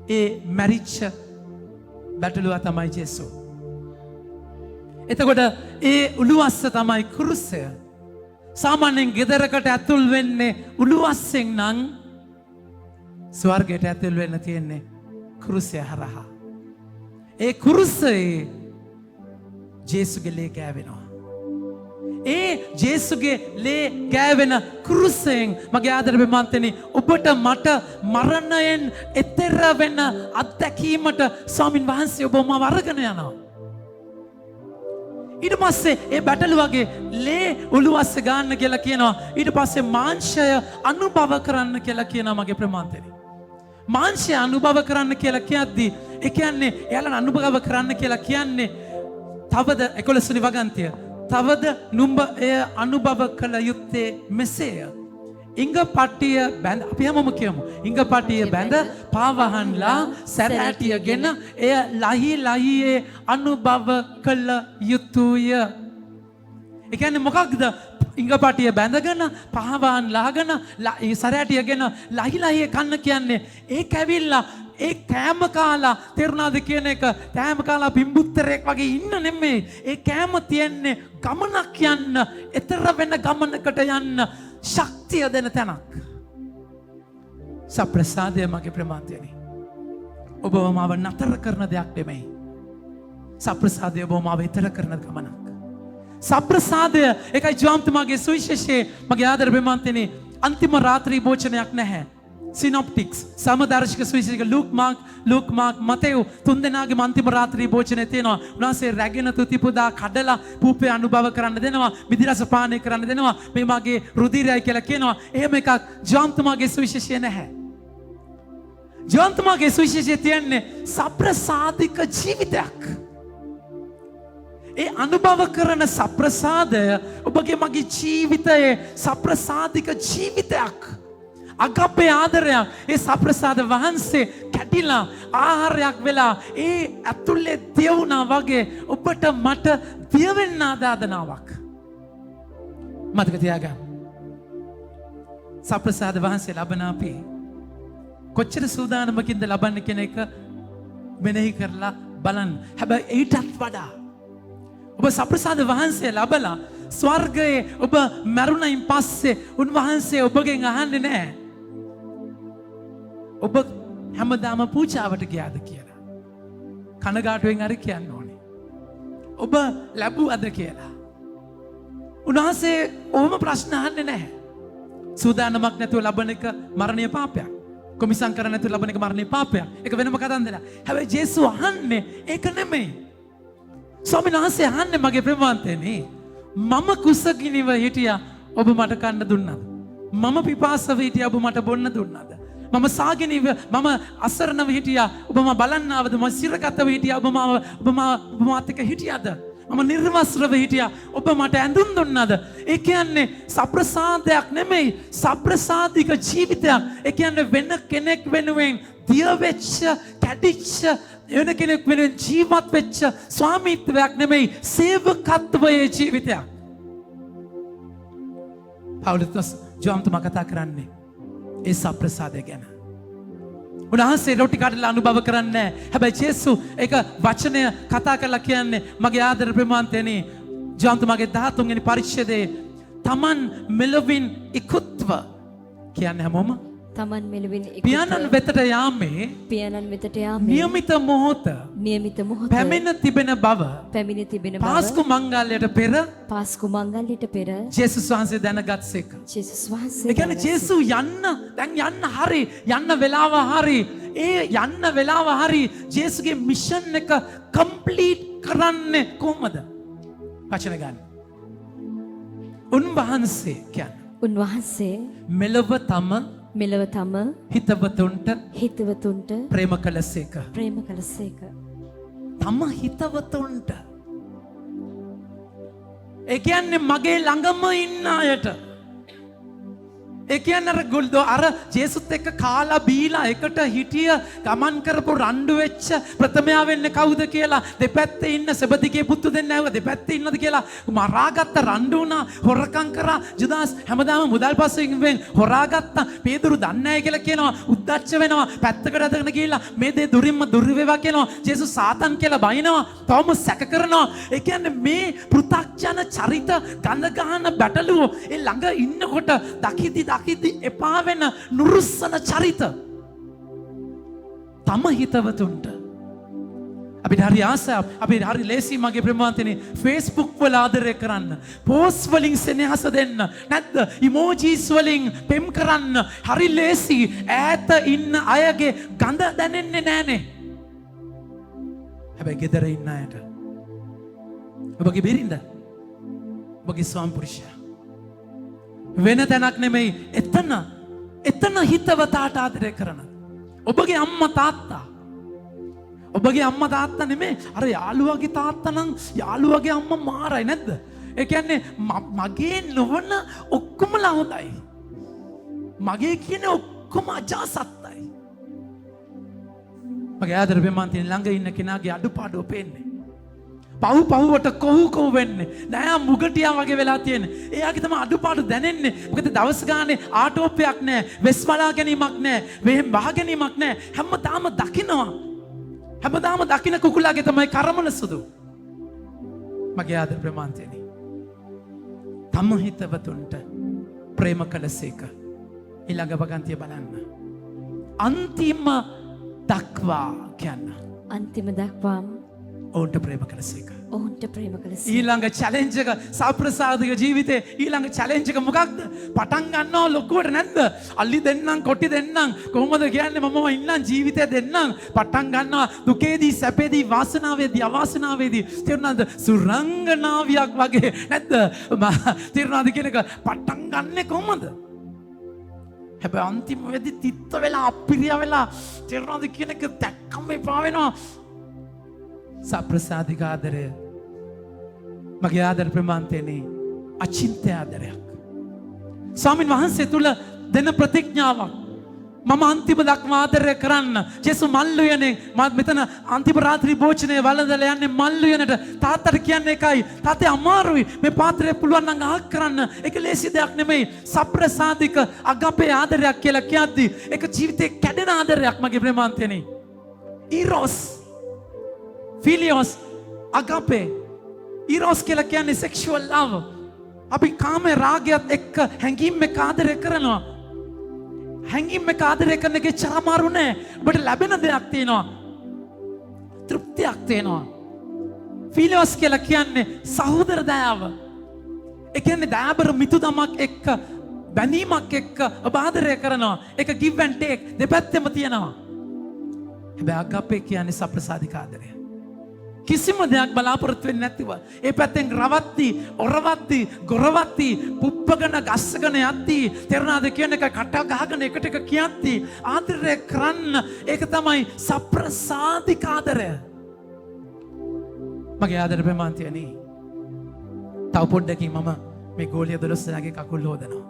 ඒ මැරිච්ච බැටළුවා තමයි ජේසු. එතකොට ඒ උළුවස්ස තමයි කුරුසය. සාමාන්‍යයෙන් ගෙදරකට ඇතුල් වෙන්නේ උළුවස්සෙන් නම් ස්වර්ගයට ඇතුල් වෙන්න තියෙන්නේ කුරුසය හරහා. ඒ කුරුසයේ ජේසුගේ ලේ ගෑවෙනවා. ඒ ජේසුගේ ලේ ගෑවෙන කුරුසයෙන් මගේ ආදර ප්‍රේමාන්තනි ඔබට මට මරණයෙන් එතෙර වෙන අත්දැකීමට ස්වාමින් වහන්සේ ඔබම වරගෙන යනවා. ඊට පස්සේ ඒ බැටළුවගේ ලේ උළුවස්ස ගන්න කියලා කියනවා. ඊට පස්සේ මාංශය අනුභව කරන්න කියලා කියනවා මගේ ප්‍රේමාන්තනි. මාංශය අනුභව කරන්න කියලා කියද්දී ඒ කියන්නේ එයාලා අනුභව කරන්න කියලා කියන්නේ තවද 11 වෙනි වගන්තිය තවද නුඹ එය අනුභව කළ යුත්තේ මෙසේය. ඉංගපටිය බැඳ අපි හැමෝම කියමු. ඉංගපටිය බැඳ පාවහන්ලා සැරෑටියගෙන එය ලහියේ අනුභව කළ යුතුය. ඒ කියන්නේ මොකක්ද? ඉංගපටිය බැඳගෙන පහවහන් ලාගෙන සැරෑටියගෙන ලහියේ කන්න කියන්නේ ඒක ඇවිල්ලා ඒ කෑම කාලා තේරුණාද කියන එක කෑම කාලා බිම්බුත්තරයක් වගේ ඉන්න නෙමෙයි. ඒ කෑම තියන්නේ ගමනක් යන්න, එතර වෙන ගමනකට යන්න ශක්තිය දෙන තැනක්. සප්‍රසාදය මගේ ප්‍රමාන්තයනි. ඔබව මාව නතර කරන දෙයක් නෙමෙයි. සප්‍රසාදය ඔබව මාව එතර කරන ගමනක්. සප්‍රසාදය ඒකයි ජෝම්තුමාගේ සුවිශේෂයේ මගේ ආදර ප්‍රමාන්තයනි අන්තිම රාත්‍රී භෝජනයක් නැහැ. සිනොප්ටික්ස් සමදර්ශක සුවිශේෂක ලූක් මාක් මතෙව් තුන්දෙනාගේ අන්තිම රාත්‍රී භෝජනය තියෙනවා. උන්වහන්සේ රැගෙන තුතිපුදා කඩලා පූපේ අනුභව කරන්න දෙනවා. මිදිරස පානය කරන්න දෙනවා. මේ මගේ රුධිරයයි කියලා කියනවා. එහෙම එකක් ජෝන්තුමාගේ සුවිශේෂය නැහැ. ජෝන්තුමාගේ සුවිශේෂය තියන්නේ සප්‍රසාදික ජීවිතයක්. ඒ අනුභව කරන සප්‍රසාදය ඔබගේ මගේ ජීවිතයේ සප්‍රසාදික ජීවිතයක්. අගපේ ආදරයක් ඒ සප්‍රසාද වහන්සේ කැඩිලා ආහාරයක් වෙලා ඒ ඇතුලේ දියුණා වගේ ඔබට මට දියවෙන්න ආදාදනාවක්. මතක තියාගන්න. සප්‍රසාද වහන්සේ ලබන අපි කොච්චර සූදානමකින්ද ලබන්න කියන එක මෙනෙහි කරලා බලන්න. හැබැයි ඊටත් වඩා ඔබ සප්‍රසාද වහන්සේ ලබලා ස්වර්ගයේ ඔබ මරුණයින් පස්සේ උන්වහන්සේ ඔබගෙන් අහන්නේ නැහැ. ඔබ හැමදාම පූජාවට ගියාද කියලා. කනගාටුවෙන් හරි කියන්න ඕනේ. ඔබ ලැබුවද කියලා. උන්වහන්සේ ඔහොම ප්‍රශ්න අහන්නේ නැහැ. සූදානමක් නැතුව ලබන එක මරණීය පාපයක්. කොමිසම් කරන්නේ නැතුව ලබන එක මරණීය පාපයක්. ඒක වෙනම කතන්දරයක්. හැබැයි ජේසුස් අහන්නේ ඒක නෙමෙයි. ස්වාමීන් වහන්සේ අහන්නේ මගේ ප්‍රේමවන්තයනි මම කුසගිනිව හිටියා ඔබ මට කන්න දුන්නාද? මම පිපාසව හිටියා ඔබ මට බොන්න දුන්නාද? මම සාගිනිව මම අසරණව හිටියා ඔබ මම බලන්න ආවද? මම සිරගතව හිටියා ඔබ මාත් එක්ක හිටියාද? මම නිර්වස්ත්‍රව හිටියා ඔබ මට ඇඳුම් දුන්නාද? ඒ කියන්නේ සප්‍රසාදයක් නෙමෙයි සප්‍රසාදික ජීවිතයක්. ඒ කියන්නේ වෙන කෙනෙක් වෙනුවෙන් දිය වෙච්ච කැඩිච්ච වෙන කෙනෙක් වෙනුවෙන් ජීවත් වෙච්ච ස්වාමීත්වයක් නෙමෙයි සේවකත්වයේ ජීවිතයක්. පවුලස් ජෝන්තුමා කතා කරන්නේ ඒ සප්‍රසාදය ගැන. උන්වහන්සේ රොටි කඩලා අනුභව කරන්නේ නැහැ. හැබැයි ජේසුස් ඒක වචනය කතා කරලා කියන්නේ මගේ ආදර ප්‍රේමවන්තයනි ජෝන්තුමාගේ 13 වෙනි පරිච්ඡේදයේ තමන් මෙලොවින් ඉක්ුත්ව කියන්නේ හැමෝම තමන් මෙලොවින් පියාණන් වෙතට යාමේ නියමිත මොහොත පැමිණ තිබෙන බව පාස්කු මංගල්‍යයට පෙර ජේසුස් වහන්සේ දැනගත්සේක. ඒ කියන්නේ ජේසුස් යන්න හරි යන්න වෙලාව හරි ඒ යන්න වෙලාව හරි ජේසුගේ මිෂන් එක කම්ප්ලීට් කරන්නේ කොහොමද? වචන ගන්න. උන්වහන්සේ මෙලොව තම හිතවතුන්ට ප්‍රේම කළසේක. තම හිතවතුන්ට. ඒ කියන්නේ මගේ ළඟම ඉන්න අයට. ඒ කියන්නේ අර ජේසුත් එක්ක කාලා බීලා එකට හිටිය ගමන් කරපු රණ්ඩු වෙච්ච ප්‍රථමයා වෙන්නේ කවුද කියලා දෙපැත්තේ ඉන්න සෙබදිගේ පුතු දෙන්න ඇහුවා දෙපැත්තේ ඉන්නද කියලා මරාගත්ත රණ්ඩු වුණා හොරකම් කරා ජුදාස් හැමදාම මුදල් පස්සෙන් හොරාගත්තා පේදුරු දන්නේ නැහැ කියලා කියනවා උද්දච්ච වෙනවා පැත්තකට අදගෙන ගිහිල්ලා මේ දේ දුරින්ම දුර වේවා කියනවා ජේසුස් සාතන් කියලා බයිනවා තවම සැක කරනවා ඒ කියන්නේ මේ පෘථග්ජන චරිත ගඳ ගහන බැටළුවෝ ඒ ළඟ ඉන්නකොට දකිද්දි එපා වෙන නුරුස්සන චරිත තම හිතවතුන්ට අපිට හරි ආසාවක් අපිට හරි ලේසි මගේ ප්‍රේමවන්තනි Facebook වල ආදරය කරන්න පෝස්ට් වලින් සෙනෙහස දෙන්න නැත්ද ඉමෝජිස් වලින් පෙම් කරන්න හරි ලේසි ඈත ඉන්න අයගේ ගඳ දැනෙන්නේ නැහනේ හැබැයි ගෙදර ඉන්න අයට ඔබගේ බිරිඳ ඔබගේ ස්වාමි පුරුෂයා වෙන තැනක් නෙමෙයි එතන හිතවතාට ආදරය කරන ඔබගේ අම්මා තාත්තා නෙමෙයි අර යාළුවගේ තාත්තා නම් යාළුවගේ අම්මා මාරයි නැද්ද ඒ කියන්නේ මගේ නොවන ඔක්කොමලා හොඳයි මගේ කියන ඔක්කොම අජාසත්තයි මගේ ආදර ප්‍රේමන්තින් ළඟ ඉන්න කෙනාගේ අඩුපාඩුව පේන්නේ පහුවට කොහු වෙන්නේ නෑ මුගටියා වගේ වෙලා තියෙන්නේ. එයාගේ තමයි අඩුපාඩු දැනෙන්නේ. මොකද දවස් ගානේ ආටෝපයක් නෑ, වෙස් බලා ගැනීමක් නෑ, වෙහෙන් වහ ගැනීමක් නෑ. හැමදාම දකින්න කුකුලාගේ තමයි කර්මන සුදු. මගේ ආදර ප්‍රේමන්තයනි. තම හිතවතුන්ට ප්‍රේම කළසේක. ඊළඟ වගන්තිය බලන්න. අන්තිම දක්වා ඔවුන්ට ප්‍රේම කළසේක. ඔවුන්ට ප්‍රේම කළසේ. ඊළඟ චැලෙන්ජ් එක සප්‍රසාදික ජීවිතේ ඊළඟ චැලෙන්ජ් එක මොකක්ද? පටන් ගන්නවා ලොකුවට නැද්ද? අලි දෙන්නම් කොටි දෙන්නම් කොහොමද කියන්නේ මම ඉන්නම් ජීවිතේ දෙන්නම් පටන් ගන්නවා දුකේදී සැපේදී වාසනාවේදී අවාසනාවේදී තේරුණාද? සුරංගනාවියක් වගේ නැද්ද? තේරුණාද කියන එක පටන් ගන්නෙ කොහොමද? හැබැයි අන්තිම වෙද්දි තිත්ත වෙලා අපිරිය වෙලා තේරුණාද කියන එක දැක්කම එපා වෙනවා. සප්‍රසාදික ආදරය මගේ ආදර ප්‍රමාන්තයනේ අචින්ත්‍ය ආදරයක්. ස්වාමින් වහන්සේ තුල දෙන ප්‍රතිඥාවක් මම අන්තිම දක්වා ආදරය කරන්න. ජේසු මල්ලුයනේ මෙතන අන්තිම රාත්‍රී භෝජනයේ වළඳලා යන්නේ මල්ලුයනට. තාත්තට කියන්නේ එකයි තාත්තේ අමාරුයි මේ පාත්‍රය පුළුවන් නම් අහක් කරන්න. ඒක ලේසි දෙයක් නෙමෙයි. සප්‍රසාදික අගපේ ආදරයක් කියලා කියද්දි ඒක ජීවිතේ කැඩෙන ආදරයක් මගේ ප්‍රමාන්තයනේ. ඊරොස් ෆිලියොස් අගපේ ඊරොස් කියලා කියන්නේ සෙක්ෂුවල් ලව්. අපි කාමේ රාගයත් එක්ක හැඟීම් එක්ක ආදරය කරනවා. හැඟීම් එක්ක ආදරය කරන එකේ චාමාරු නෑ. ඔබට ලැබෙන දෙයක් තියෙනවා. තෘප්තියක් තියෙනවා. ෆිලියොස් කියලා කියන්නේ සහෝදර දයාව. ඒ කියන්නේ දයාබර මිතුදමක් එක්ක බැඳීමක් එක්ක ඔබ ආදරය කරනවා. ඒක give and take දෙපැත්තෙම තියෙනවා. හැබැයි අගපේ කියන්නේ සප්‍රසාදික ආදරය. කිසිම දෙයක් බලාපොරොත්තු වෙන්නේ නැතිව ඒ පැත්තෙන් රවත්ති ඔරවත්ති ගොරවත්ති පුප්පගෙන ගස්සගෙන යත්ති තේරුණාද කියන එක කට ගහගෙන එකට එක කියත්ති ආදරය කරන්න. ඒක තමයි සප්‍රසාදික ආදරය. මගේ ආදර ප්‍රමාන්තයනේ තව පොඩ්ඩකින් මම මේ ගෝලිය 12 දෙනාගේ කකුල් හොදනවා.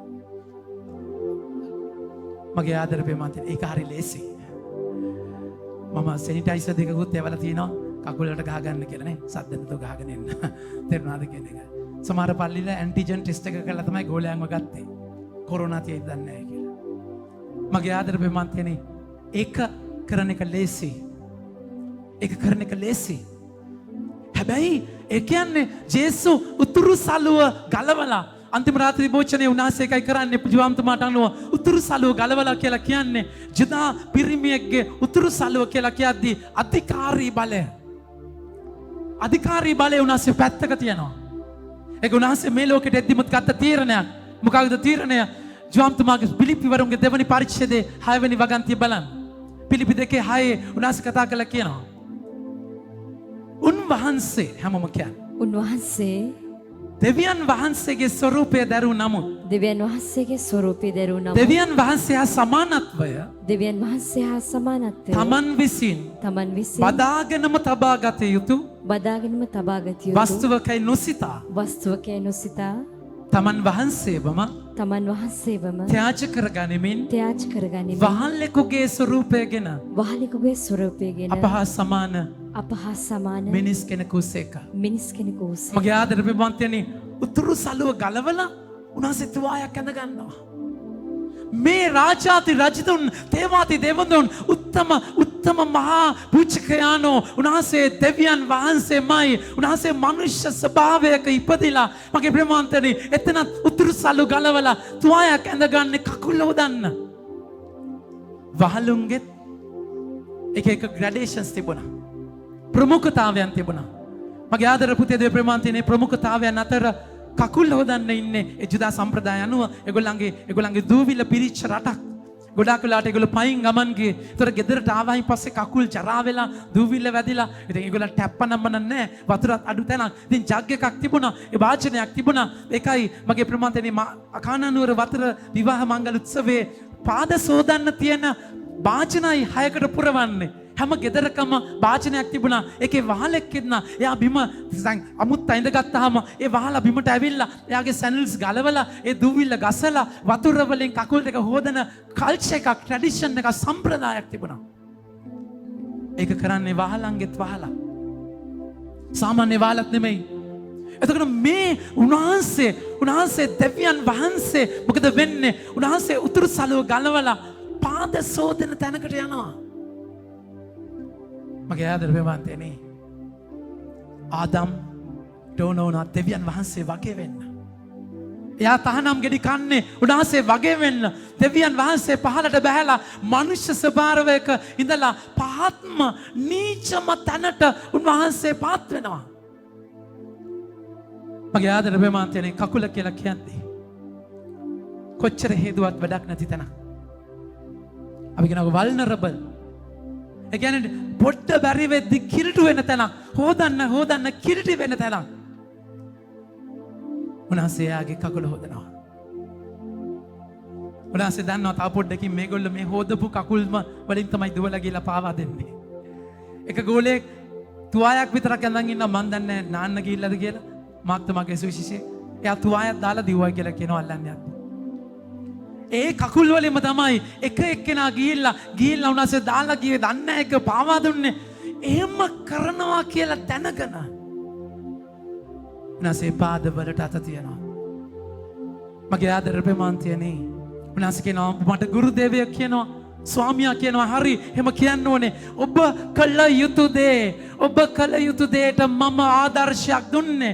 මගේ ආදර ප්‍රමාන්තය ඒක හරි ලේසි. මම සැනිටයිසර් දෙකකුත් එවලා තියෙනවා කකුලට ගහගන්න කියලා නේ සද්ද නැතුව ගහගෙන එන්න. තේරුණාද කියන එක? සමහර පල්ලිල ඇන්ටිජන් ටෙස්ට් එක කරලා තමයි ගෝලයන්ව ගත්තේ. කොරෝනා තියෙද්දි දන්නේ නැහැ කියලා. මගේ ආදර ප්‍රමාන්තයනේ ඒක කරන එක ලේසි. ඒක කරන එක ලේසි. හැබැයි ඒ කියන්නේ ජේසු උතුරු සළුව ගලවලා අන්තිම රාත්‍රී භෝජනයේ උන්වහන්සේ එකයි කරන්නේ ජීවන්තමාට අනුව උතුරු සළුව ගලවලා කියලා කියන්නේ ජුදා පිරිමියෙක්ගේ උතුරු සළුව කියලා කියද්දී අධිකාරී බලය උන්වහන්සේ පැත්තක තියෙනවා. ඒක උන්වහන්සේ මේ ලෝකෙට එද්දිමත් ගත්ත තීරණයක්. මොකක්ද තීරණය? ජීවන්තමාගේ පිලිපි වරුන්ගේ දෙවනි පරිච්ඡේදයේ 6 වෙනි වගන්තිය බලන්න. පිලිපි 2:6 උන්වහන්සේ කතා කළා කියනවා. උන්වහන්සේ හැමෝම කියන්නේ උන්වහන්සේ දෙවියන් වහන්සේගේ ස්වරූපය දරූ නමුත් දෙවියන් වහන්සේගේ ස්වරූපය දරූ නමුත් දෙවියන් වහන්සේ හා සමානත්වය දෙවියන් වහන්සේ හා සමානත්වය තමන් විසින් බදාගෙනම තබා ගත යුතු බදාගෙනම තබා ගත යුතු වස්තුවකයි නොසිතා තමන් වහන්සේවම ත්‍යාජ කරගනිමින් වහල්ලෙකුගේ ස්වරූපයගෙන අප හා සමාන මිනිස් කෙනෙකු සේක. මගේ ආදර ප්‍රමාන්තයනේ උතුරු සළුව ගලවලා උන්වහන්සේ තුවායක් ඇඳ ගන්නවා. මේ රාජාති රජතුන් දේවාති දේවඳුන් උත්තම මහා පූජකයානෝ උන්වහන්සේ දෙවියන් වහන්සේමයි. උන්වහන්සේ මනුෂ්‍ය ස්වභාවයක ඉපදිලා මගේ ප්‍රමාන්තනේ එතනත් උතුරු සළුව ගලවලා තුවායක් ඇඳගන්නේ කකුල හොදන්න. වහලුන්ගෙත් එක ග්‍රැඩේෂන්ස් තිබුණා. ප්‍රමුඛතාවයන් තිබුණා. මගේ ආදර පුතේ දේ ප්‍රමාන්තනේ ප්‍රමුඛතාවයන් අතර කකුල් හොදන්න ඉන්නේ ඒ ජුදා සම්ප්‍රදාය අනුව ඒගොල්ලන්ගේ දූවිල්ල පිරිච්ච රටක්. ගොඩාක් වෙලාට ඒගොල්ලෝ පයින් ගමන් ගියේ. ඒතර ගෙදරට ආවයින් පස්සේ කකුල් ජරා වෙලා දූවිල්ල වැදිලා. ඉතින් ඒගොල්ලන් ටැප්ප නම්මන නැහැ. වතුරත් අඩු තැනක්. ඉතින් ජග් එකක් තිබුණා. ඒ වාචනයක් තිබුණා. ඒකයි මගේ ප්‍රමාන්තනේ අකානනුවර වතුර විවාහ මංගල උත්සවයේ පාද සෝදන්න තියෙන වාචනයි 6කට පුරවන්නේ. හැම ගෙදරකම වාචනයක් තිබුණා. ඒකේ වහලෙක් ඉන්නා. එයා බිම අමුත් අයිඳ ගත්තාම ඒ වහලා බිමට ඇවිල්ලා එයාගේ සැනල්ස් ගලවලා ඒ දූවිල්ල ගසලා වතුර වලින් කකුල් දෙක හොදන කල්චර් එකක් ට්‍රැඩිෂන් එකක් සම්ප්‍රදායක් තිබුණා. ඒක කරන්නේ වහලන්ගෙත් වහලා. සාමාන්‍ය වහලක් නෙමෙයි. එතකොට මේ උන්වහන්සේ දෙවියන් වහන්සේ මොකද වෙන්නේ? උන්වහන්සේ උතුරු සළුව ගලවලා පාද සෝදන තැනකට යනවා. මගේ ආදර ප්‍රමාන්තයනේ ආදම් ඩෝනෝනා දෙවියන් වහන්සේ වගේ වෙන්න. එයා තහනම් ගෙඩි කන්නේ උන්වහන්සේ වගේ වෙන්න. දෙවියන් වහන්සේ පහළට බැහැලා මනුෂ්‍ය ස්වභාවයක ඉඳලා පහත්ම නීචම තැනට උන්වහන්සේ පාත් වෙනවා. මගේ ආදර ප්‍රේමාන්තයනේ කකුල කියලා කියන්නේ කොච්චර හේතුවත් වැඩක් නැති තැන. අපි කියනවා වල්නරබල්. ඒ කියන්නේ පොඩ්ඩ බැරි වෙද්දි කිලිටු වෙන තැන. හොදන්න කිලිටි වෙන තැන. උන්වහන්සේ යාගේ කකුල හොදනවා. උන්වහන්සේ දන්නවා තා පොඩ්ඩකින් මේගොල්ලෝ මේ හොදපු කකුල්ම වලින් තමයි දුවලා ගිහලා පාවා දෙන්නේ. එක ගෝලේ තුවායක් විතරක් ඇඳන් ඉන්න මන් දන්නේ නාන්න ගිහිල්ලාද කියලා. මාක්තමගේ සුවිශේෂේ. එයා තුවායක් දාලා දිව්වයි කියලා කියනවා අල්ලන්නේ. ඒ කකුල් වලින්ම තමයි එක එක්කෙනා ගිහිල්ලා උන්වහන්සේ දාලා ගියේ දන්නේ එක පාවා දුන්නේ. එහෙම කරනවා කියලා දැනගෙන උන්වහන්සේ පාදවලට අත තියනවා. මගේ ආදර ප්‍රේමාන්තයනේ උන්වහන්සේ කියනවා මට ගුරු දේවයා කියනවා ස්වාමියා කියනවා හරි එහෙම කියන්න ඕනේ. ඔබ කළ යුතු දේට මම ආදර්ශයක් දුන්නේ.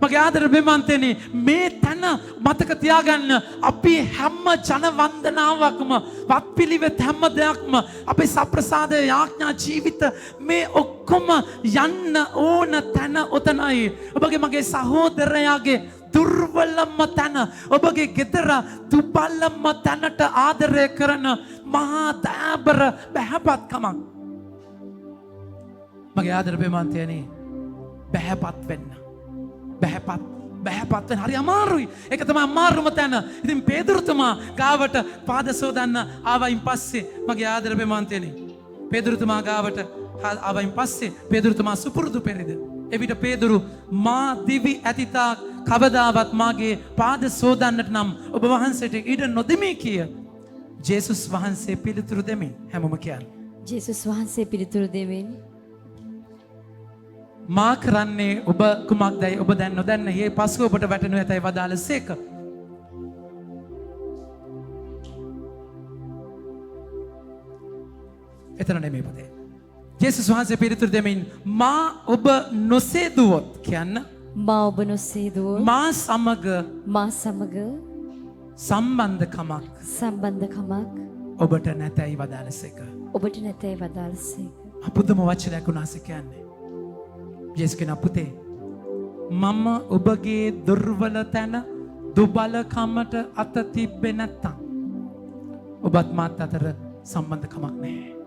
මගේ ආදර ප්‍රේමාන්තයනේ මේ තන මතක තියාගන්න. අපි හැම ජන වන්දනාවක්ම වත්පිළිවෙත් හැම දෙයක්ම අපේ සප්‍රසාද යාඥා ජීවිත මේ ඔක්කොම යන්න ඕන තැන ඔතනයි. ඔබගේ මගේ සහෝදරයාගේ දුර්වලම තැන ඔබගේ ගෙදර දුබලම තැනට ආදරය කරන මහා දයාබර බැහැපත්කමක්. මගේ ආදර ප්‍රේමාන්තයනේ බැහැපත් වෙන්න. බැහැපත් වෙන්න හරි අමාරුයි. ඒක තමයි අමාරුම තැන. ඉතින් පේදුරුතුමා ගාවට පාද සෝදන්න ආවයින් පස්සේ මගේ ආදර ප්‍රේමාන්තයනේ පේදුරුතුමා ගාවට ආවයින් පස්සේ පේදුරුතුමා සුපුරුදු පෙරිද එවිට පේදුරු මා දිවි ඇතිතා කවදාවත් මාගේ පාද සෝදන්නට නම් ඔබ වහන්සේට ඉඩ නොදෙමි කිය. ජේසුස් වහන්සේ පිළිතුරු දෙමින් හැමෝම කියන්නේ. ජේසුස් වහන්සේ පිළිතුරු දෙමින් මා කරන්නේ ඔබ කුමක්දයි ඔබ දැන් නොදන්න මේ පසුව ඔබට වැටෙනු ඇතයි වදාළසේක. එතන නෙමෙයි පුතේ. ජේසුස් වහන්සේ පිළිතුරු දෙමින් මා ඔබ නොසේදුවොත් කියන්න මා ඔබ නොසේදුවොත් මා සමග සම්බන්ධකමක් ඔබට නැතයි වදාළසේක. ඔබට නැතයි වදාළසේක. අපුදුම වචනයක් උනාසේ කියන්නේ. ජේසුස් කියන පුතේ මම ඔබගේ දුර්වල තැන දුබලකමට අත තිබ්බේ නැත්තම් ඔබත් මාත් අතර සම්බන්ධකමක් නැහැ.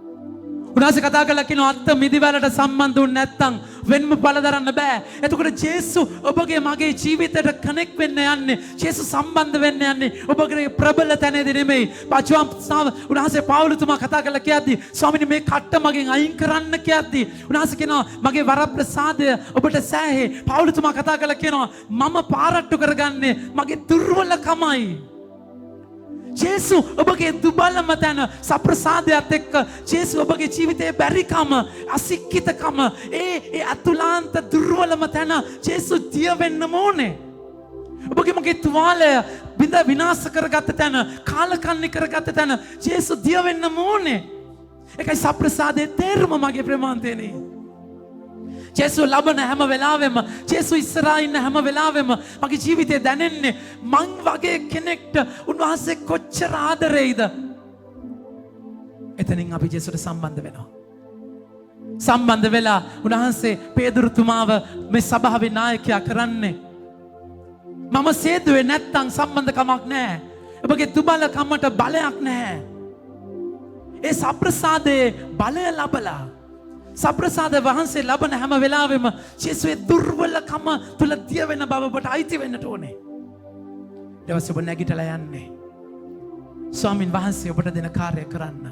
උන්වහන්සේ කතා කළා කියනවා අත්ත මිදිවලට සම්බන්ධ වුනේ නැත්තම් වෙන්ම බල දරන්න බෑ. එතකොට ජේසු ඔබගේ මගේ ජීවිතයට කනෙක්ට් වෙන්න යන්නේ. ජේසු සම්බන්ධ වෙන්න යන්නේ ඔබගේ ප්‍රබල තැනේදී නෙමෙයි. උන්වහන්සේ පාවුලතුමා කතා කළා කියද්දි ස්වාමීනි මේ කට්ට මගෙන් අයින් කරන්න කියද්දි උන්වහන්සේ කියනවා මගේ වරප්‍රසාදය ඔබට සෑහේ. පාවුලතුමා කතා කළා කියනවා මම පාරට්ටු කරගන්නේ මගේ දුර්වලකමයි. ජේසු ඔබගේ දුබලම තැන සප්‍රසාදයත් එක්ක ජේසු ඔබගේ ජීවිතයේ බැරිකම අසික්කිතකම ඒ අතුලාන්ත දුර්වලම තැන ජේසු දිය වෙන්න ඕනේ. ඔබගේ මගේ තුවාලය බිඳ විනාශ කරගත්ත තැන කාලකන්ණි කරගත්ත තැන ජේසු දිය වෙන්න ඕනේ. ඒකයි සප්‍රසාදයේ තේරුම මගේ ප්‍රේමාන්තයනේ. ජේසු ලබන හැම වෙලාවෙම ජේසු ඉස්සරහා ඉන්න හැම වෙලාවෙම මගේ ජීවිතේ දැනෙන්නේ මං වගේ කෙනෙක්ට උන්වහන්සේ කොච්චර ආදරෙයිද. එතනින් අපි ජේසුට සම්බන්ධ වෙනවා. සම්බන්ධ වෙලා උන්වහන්සේ පේදුරුතුමාව මේ සභාවේ නායකයා කරන්නේ. මම සේදුවේ නැත්තම් සම්බන්ධකමක් නැහැ. ඔබගේ දුබලකමට බලයක් නැහැ. ඒ සප්‍රසාදයේ බලය ලබලා සප්‍රසාද වහන්සේ ලබන හැම වෙලාවෙම ජේසුවේ දුර්වලකම තුල දිය වෙන බව ඔබට අයිති වෙන්නට ඕනේ. දවස් ඔබ නැගිටලා යන්නේ ස්වාමින් වහන්සේ ඔබට දෙන කාර්යය කරන්න.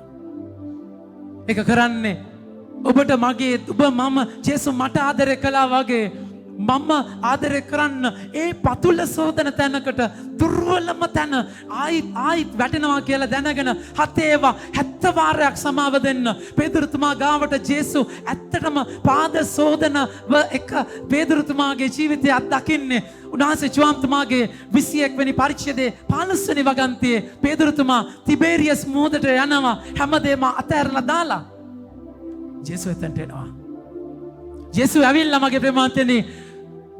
ඒක කරන්නේ ඔබට මගේ ඔබ මම ජේසු මට ආදරය කළා වගේ මම ආදරය කරන්න ඒ පතුල සෝදන තැනකට දුර්වලම තැන ආයිත් වැටෙනවා කියලා දැනගෙන 70 වාරයක් සමාව දෙන්න. පේදුරුතුමා ගාවට ජේසු ඇත්තටම පාද සෝදනව එක පේදුරුතුමාගේ ජීවිතය අත්දකින්නේ. උන්වහන්සේ ජෝම්තුමාගේ 21 වෙනි පරිච්ඡේදයේ 15 වෙනි වගන්තියේ පේදුරුතුමා තිබේරියස් මුහුදට යනවා හැමදේම අතහැරලා දාලා. ජේසු එතනට එනවා. ජේසු ඇවිල්ලා මගේ ප්‍රේමාන්තයනේ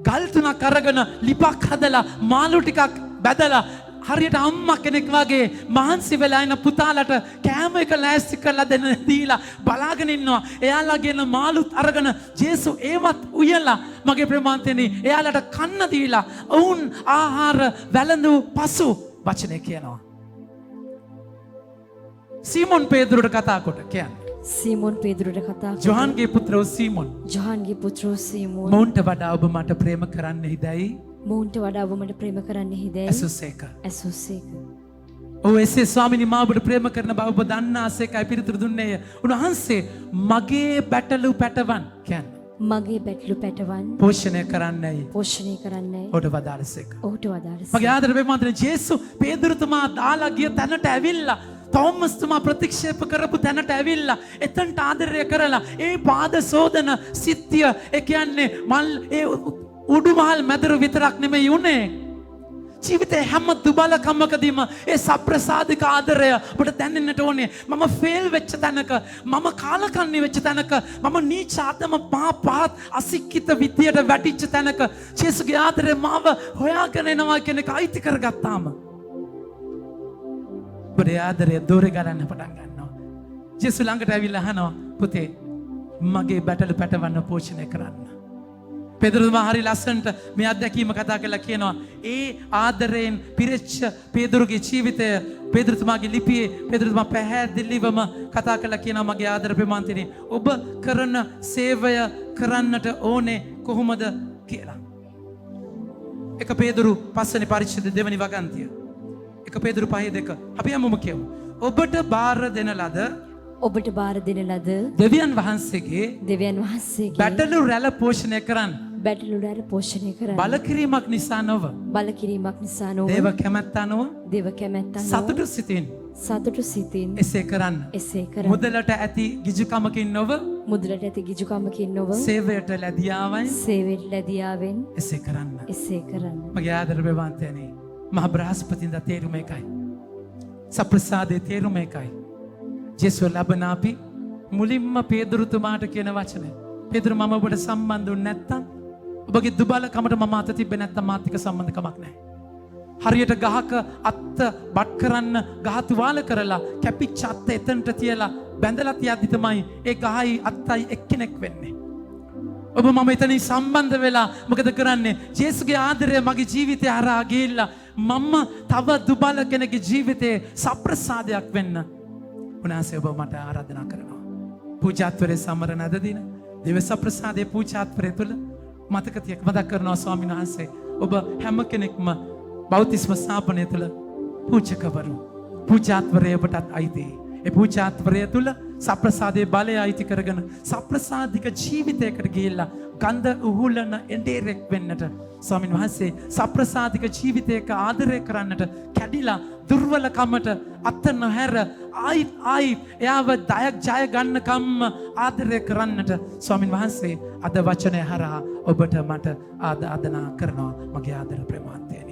ගල් තුනක් අරගෙන ලිපක් හදලා මාළු ටිකක් බැදලා හරියට අම්මා කෙනෙක් වගේ මහන්සි වෙලා ඉන්න පුතාලට කෑම එක ලෑස්ති කරලා දෙන්න දීලා බලාගෙන ඉන්නවා. එයාලාගෙන මාළුත් අරගෙන ජේසු ඒවත් උයලා මගේ ප්‍රේමාන්තයනි එයාලට කන්න දීලා ඔවුන් ආහාර වැළඳු පසු වචනේ කියනවා. සීමොන් පේදුරුට කතා කොට කියන්නේ. සීමොන් පේදුරුට කතා කළා. ජොහන්ගේ පුත්‍රෝ සීමොන්. ජොහන්ගේ පුත්‍රෝ සීමොන් මොවුන්ට වඩා ඔබ මට ප්‍රේම කරන්න හිදයි මොවුන්ට වඩා ඔබ මට ප්‍රේම කරන්න හිදැයි ඇසුසේක. ඇසුසේක. ඔව් එසේ ස්වාමිනී මා ඔබට ප්‍රේම කරන බව ඔබ දන්නාසේකයි පිළිතුරු දුන්නේය. උන්වහන්සේ මගේ බැටළු පැටවන් කියන්නේ මගේ බැටළු පැටවන් පෝෂණය කරන්නයි පෝෂණය කරන්නයි ඔබට වදාළසේක. ඔහුට වදාළසේක. මගේ ආදරේ මාතෘ ජේසු පේදුරුතුමා දාලා ගිය තැනට ඇවිල්ලා තෝමස්තුමා ප්‍රතික්ෂේප කරපු තැනට ඇවිල්ලා එතනට ආදරය කරලා ඒ පාද සෝදන සිද්ධිය ඒ කියන්නේ මල් ඒ උඩුමහල් මැදුරු විතරක් නෙමෙයි උනේ ජීවිතේ හැම දුබලකමකදීම ඒ සප්‍රසාදික ආදරය ඔබට දැනෙන්නට ඕනේ. මම ෆේල් වෙච්ච තැනක මම කාලකන්ණි වෙච්ච තැනක මම නීච ආත්ම පහත් අසික්කිත විද්‍යට වැටිච්ච තැනක ජේසුගේ ආදරය මාව හොයාගෙන එනවා කියන එක අයිති කරගත්තාම ඔබේ ආදරය දෝරේ ගලන්න පටන් ගන්නවා. ජේසු ළඟට ඇවිල්ලා අහනවා පුතේ මගේ බැටළු පැටවන්න පෝෂණය කරන්න. පේදුරුතුමා හරි ලස්සනට මේ අත්දැකීම කතා කරලා කියනවා ඒ ආදරයෙන් පිරෙච්ච පේදුරුගේ ජීවිතය පේදුරුතුමාගේ ලිපියේ පේදුරුතුමා පැහැදිලිවම කතා කරලා කියනවා මගේ ආදර ප්‍රේමාන්තිනි ඔබ කරන සේවය කරන්නට ඕනේ කොහොමද කියලා. එක පේදුරු 5 වෙනි පරිච්ඡේද 2 වෙනි වගන්තිය. එක පේදුරු 5:2 අපි හැමෝම කියමු. ඔබට බාර දෙන ලද ඔබට බාර දෙන ලද දෙවියන් වහන්සේගේ දෙවියන් වහන්සේගේ බැටළු රැළ පෝෂණය කරන්න. බැටළු රැළ පෝෂණය කරන්න. බලකිරීමක් නිසා නොව බලකිරීමක් නිසා නොව දේව කැමැත්ත අනුව දේව කැමැත්ත අනුව සතුටු සිතින් සතුටු සිතින් එසේ කරන්න. එසේ කරන්න. මුදලට ඇති ගිජුකමකින් නොව මුදලට ඇති ගිජුකමකින් නොව සේවයට ලැබියාවයි සේවයට ලැබියාවෙන් එසේ කරන්න. එසේ කරන්න. මගේ ආදර ප්‍රේමාන්තයනි මහ බ්‍රහස්පතින්ද තේරුම එකයි. සප්‍රසාදයේ තේරුම එකයි. ජේසුව ලබන අපි මුලින්ම පේදුරුතුමාට කියන වචනේ. පේදුරු මම ඔබට සම්බන්ධ වුනේ නැත්තම් ඔබගේ දුබලකමට මම අත තිබ්බේ නැත්තම් මාත් එක්ක සම්බන්ධකමක් නැහැ. හරියට ගහක අත්ත බත් කරන්න ගහ තුවාල කරලා කැපිච්ච අත්ත එතනට තියලා බැඳලා තියද්දි තමයි ඒ ගහයි අත්තයි එක්කෙනෙක් වෙන්නේ. ඔබ මම එතනින් සම්බන්ධ වෙලා මොකද කරන්නේ? ජේසුගේ ආදරය මගේ ජීවිතය හරහා ගිහිල්ලා මම තව දුබල කෙනෙකුගේ ජීවිතේ සප්‍රසාදයක් වෙන්න උන්වහන්සේ ඔබ මට ආරාධනා කරනවා. පූජාත්වරේ සමරන අද දින දිවස ප්‍රසාදයේ පූජාත්වරය තුළ මතක කරනවා ස්වාමීන් වහන්සේ ඔබ හැම කෙනෙක්ම බෞතිස්ම ස්ථාපනය තුළ පූජකවරු පූජාත්වරය ඔබටත් අයිතියි. ඒ පූජාත්වරය තුළ සප්‍රසාදයේ බලය අයිති කරගෙන සප්‍රසාදික ජීවිතයකට ගිහිල්ලා ගන්ධ උහුලන එඬේරෙක් වෙන්නට ස්වාමීන් වහන්සේ සප්‍රසාදික ජීවිතයක ආදරය කරන්නට කැඩිලා දුර්වලකමට අත නොහැර ආයි එයාව ජය ගන්නකම්ම ආදරය කරන්නට ස්වාමීන් වහන්සේ අද වචනය හරහා ඔබට මට ආරාධනා කරනවා මගේ ආදර ප්‍රේමාන්තයනි.